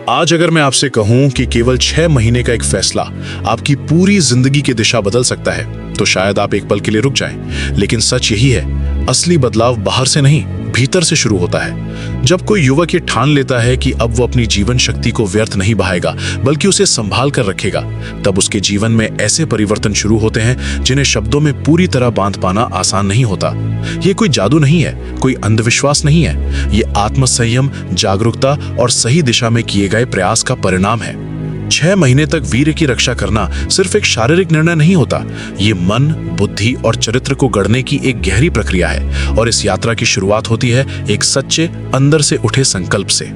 आज अगर मैं आपसे कहूं कि केवल 6 महीने का एक फैसला आपकी पूरी जिंदगी की दिशा बदल सकता है, तो शायद आप एक पल के लिए रुक जाएं। लेकिन सच यही है, असली बदलाव बाहर से नहीं, भीतर से शुरू होता है। जब कोई युवक ये ठान लेता है कि अब वो अपनी जीवन शक्ति को व्यर्थ नहीं बहाएगा, बल्कि उसे संभाल कर रखेगा, तब उसके जीवन में ऐसे परिवर्तन शुरू होते हैं जिन्हें शब्दों में पूरी तरह बांध पाना आसान नहीं होता। ये कोई जादू नहीं है, कोई अंधविश्वास नहीं है, ये आत्मसंयम, जागरूकता और सही दिशा में किए गए प्रयास का परिणाम है। 6 महीने तक वीर्य की रक्षा करना सिर्फ एक शारीरिक निर्णय नहीं होता, ये मन, बुद्धि और चरित्र को गढ़ने की एक गहरी प्रक्रिया है। और इस यात्रा की शुरुआत होती है एक सच्चे, अंदर से उठे संकल्प से।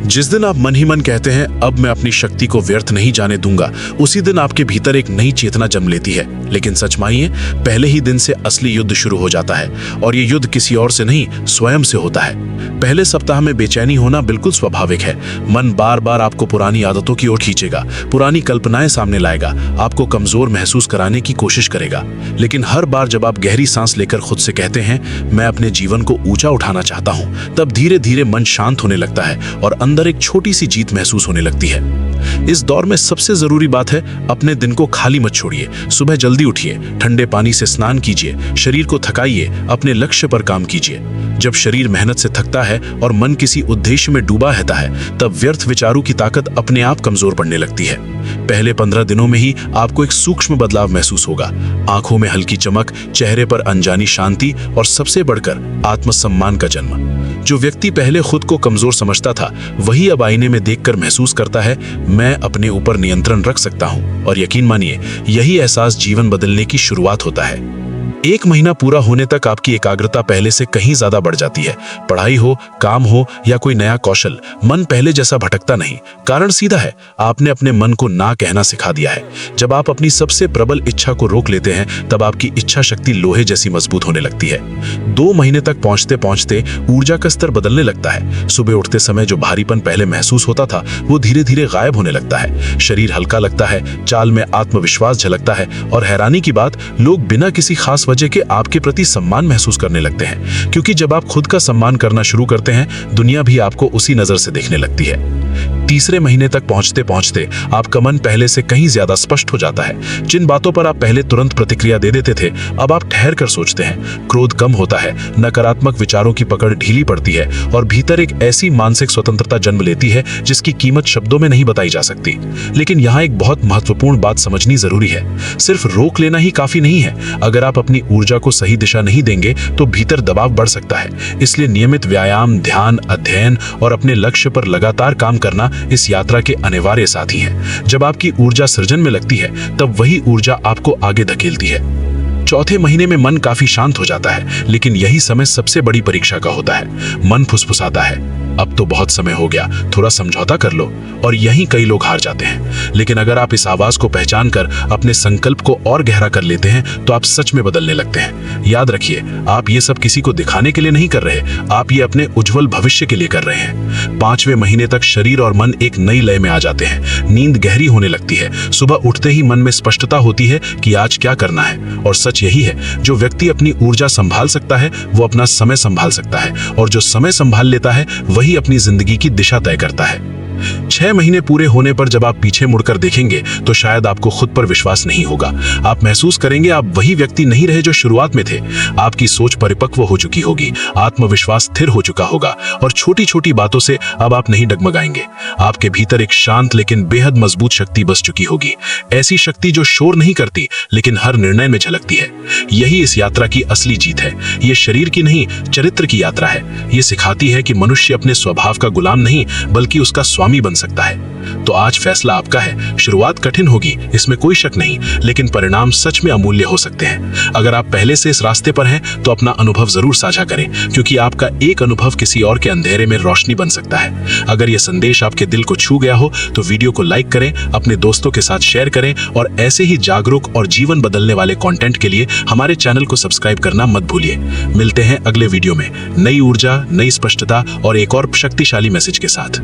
जिस दिन आप मन ही मन कहते हैं अब मैं अपनी शक्ति को व्यर्थ नहीं जाने दूंगा, उसी दिन आपके भीतर एक नई चेतना जन्म लेती है। लेकिन सच मानिए, पहले ही दिन से असली युद्ध शुरू हो जाता है, और ये युद्ध किसी और से नहीं, स्वयं से होता है। पहले सप्ताह में बेचैनी होना बिल्कुल स्वाभाविक है। मन बार बार आपको पुरानी आदतों की ओर खींचेगा, पुरानी कल्पनाएं सामने लाएगा, आपको कमजोर महसूस कराने की कोशिश करेगा। लेकिन हर बार जब आप गहरी सांस लेकर खुद से कहते हैं मैं अपने जीवन को ऊंचा उठाना चाहता हूं, तब धीरे धीरे मन शांत होने लगता है और अंदर एक छोटी सी जीत महसूस होने लगती है। इस दौर में सबसे जरूरी बात है, अपने दिन को खाली मत छोड़िए। सुबह जल्दी उठिए, ठंडे पानी से स्नान कीजिए, शरीर को थकाइए, अपने लक्ष्य पर काम कीजिए। जब शरीर मेहनत से थकता है और मन किसी उद्देश्य में डूबा रहता है, तब व्यर्थ विचारों की ताकत अपने आप कमजोर पड़ने लगती है। पहले 15 दिनों में ही आपको एक सूक्ष्म बदलाव महसूस होगा। आंखों में हल्की चमक, चेहरे पर अनजानी शांति और सबसे बढ़कर आत्मसम्मान का जन्म। जो व्यक्ति पहले खुद को कमजोर समझता था, वही अब आईने में देखकर महसूस करता है मैं अपने ऊपर नियंत्रण रख सकता हूं। और यकीन मानिए, यही एहसास जीवन बदलने की शुरुआत होता है। 1 महीना पूरा होने तक आपकी एकाग्रता पहले से कहीं ज्यादा बढ़ जाती है। पढ़ाई हो, काम हो या कोई नया कौशल, मन पहले जैसा भटकता नहीं। कारण सीधा है, आपने अपने मन को ना कहना सिखा दिया है। जब आप अपनी सबसे प्रबल इच्छा को रोक लेते हैं, तब आपकी इच्छा शक्ति लोहे जैसी मजबूत होने लगती है। 2 महीने तक पहुंचते पहुंचते ऊर्जा का स्तर बदलने लगता है। सुबह उठते समय जो भारीपन पहले महसूस होता था, वो धीरे धीरे गायब होने लगता है। शरीर हल्का लगता है, चाल में आत्मविश्वास झलकता है, और हैरानी की बात, लोग बिना किसी खास वजह के आपके प्रति सम्मान महसूस करने लगते हैं। क्योंकि जब आप खुद का सम्मान करना शुरू करते हैं, दुनिया भी आपको उसी नजर से देखने लगती है। तीसरे महीने तक पहुंचते पहुंचते आपका मन पहले से कहीं ज्यादा स्पष्ट हो जाता है। जिन बातों पर आप पहले तुरंत प्रतिक्रिया दे देते थे, अब आप ठहर कर सोचते हैं। क्रोध कम होता है, नकारात्मक विचारों की पकड़ ढीली पड़ती है, और भीतर एक ऐसी मानसिक स्वतंत्रता जन्म लेती है जिसकी कीमत शब्दों में नहीं बताई जा सकती। लेकिन यहाँ एक बहुत महत्वपूर्ण बात समझनी जरूरी है। सिर्फ रोक लेना ही काफी नहीं है। अगर आप अपनी ऊर्जा को सही दिशा नहीं देंगे, तो भीतर दबाव बढ़ सकता है। इसलिए नियमित व्यायाम, ध्यान, अध्ययन और अपने लक्ष्य पर लगातार काम करना इस यात्रा के अनिवार्य साथी हैं। जब आपकी ऊर्जा सृजन में लगती है, तब वही ऊर्जा आपको आगे धकेलती है। चौथे महीने में मन काफी शांत हो जाता है, लेकिन यही समय सबसे बड़ी परीक्षा का होता है। मन फुसफुसाता है, अब तो बहुत समय हो गया, थोड़ा समझौता कर लो, और यहीं कई लोग हार जाते हैं। लेकिन अगर आप इस आवाज को पहचान कर अपने संकल्प को और गहरा कर लेते हैं, तो आप सच में बदलने लगते हैं। याद रखिए, आप ये सब किसी को दिखाने के लिए नहीं कर रहे, आप ये अपने उज्जवल भविष्य के लिए कर रहे हैं। 5वें महीने तक शरीर और मन एक नई लय में आ जाते हैं। नींद गहरी होने लगती है, सुबह उठते ही मन में स्पष्टता होती है कि आज क्या करना है। और सच यही है, जो व्यक्ति अपनी ऊर्जा संभाल सकता है, वो अपना समय संभाल सकता है, और जो समय संभाल लेता है, वही अपनी जिंदगी की दिशा तय करता है। 6 महीने पूरे होने पर जब आप पीछे मुड़कर देखेंगे, तो शायद आपको खुद पर विश्वास नहीं होगा। आप महसूस करेंगे आप वही व्यक्ति नहीं रहे जो शुरुआत में थे। आपकी सोच परिपक्व हो चुकी होगी, आत्मविश्वास स्थिर हो चुका होगा, और छोटी छोटी बातों से अब आप नहीं डगमगाएंगे। आपके भीतर एक शांत लेकिन बेहद मजबूत शक्ति बस चुकी होगी। ऐसी शक्ति जो शोर नहीं करती, लेकिन हर निर्णय में झलकती है। यही इस यात्रा की असली जीत है। ये शरीर की नहीं, चरित्र की यात्रा है। ये सिखाती है कि मनुष्य अपने स्वभाव का गुलाम नहीं, बल्कि उसका स्वामी बन सकता है। तो आज फैसला आपका है। शुरुआत कठिन होगी, इसमें कोई शक नहीं, लेकिन परिणाम सच में अमूल्य हो सकते हैं। अगर आप पहले से इस रास्ते पर हैं, तो अपना अनुभव जरूर साझा करें, क्योंकि आपका एक अनुभव किसी और के अंधेरे में रोशनी बन सकता है। अगर यह संदेश आपके दिल को छू गया हो, तो वीडियो को लाइक करें, अपने दोस्तों के साथ शेयर करें, और ऐसे ही जागरूक और जीवन बदलने वाले कंटेंट के लिए हमारे चैनल को सब्सक्राइब करना मत भूलिए। मिलते हैं अगले वीडियो में नई ऊर्जा, नई स्पष्टता और एक और शक्तिशाली मैसेज के साथ।